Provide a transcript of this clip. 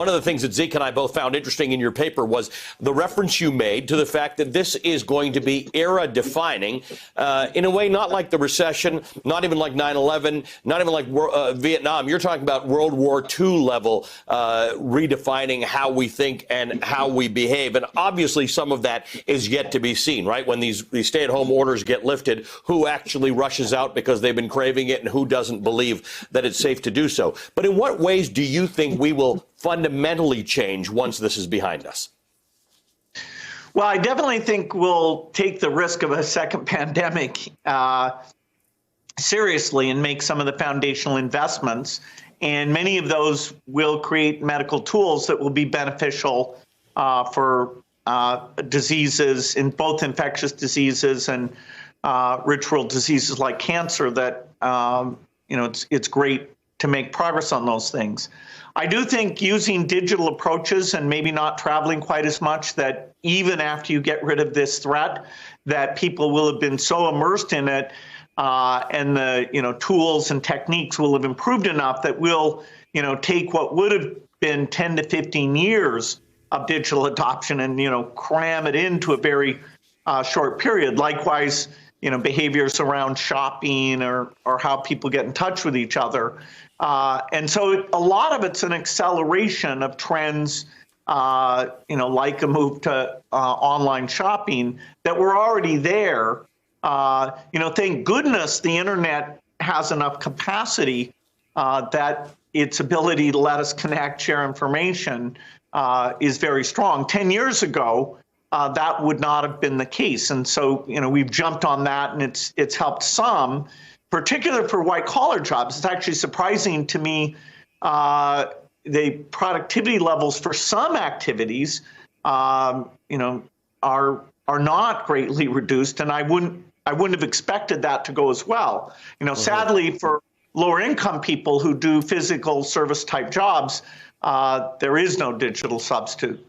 One of the things that Zeke and I both found interesting in your paper was the reference you made to the fact that this is going to be era-defining in a way not like the recession, not even like 9/11, not even like Vietnam. You're talking about World War II level redefining how we think and how we behave. And obviously some of that is yet to be seen, right? When these stay-at-home orders get lifted, who actually rushes out because they've been craving it and who doesn't believe that it's safe to do so. But in what ways do you think we will fundamentally change once this is behind us? Well, I definitely think we'll take the risk of a second pandemic seriously and make some of the foundational investments. And many of those will create medical tools that will be beneficial for diseases, in both infectious diseases and ritual diseases like cancer, that it's great to make progress on those things. I do think using digital approaches and maybe not traveling quite as much, that even after you get rid of this threat, that people will have been so immersed in it and the tools and techniques will have improved enough that we'll take what would have been 10 to 15 years of digital adoption and cram it into a very short period. Likewise, behaviors around shopping or how people get in touch with each other. And so a lot of it's an acceleration of trends, like a move to online shopping that were already there. Thank goodness the internet has enough capacity that its ability to let us connect, share information is very strong. 10 years ago, that would not have been the case. And so, we've jumped on that, and it's helped some, particularly for white-collar jobs. It's actually surprising to me the productivity levels for some activities, are not greatly reduced, and I wouldn't have expected that to go as well. Sadly, for lower-income people who do physical service-type jobs, there is no digital substitute.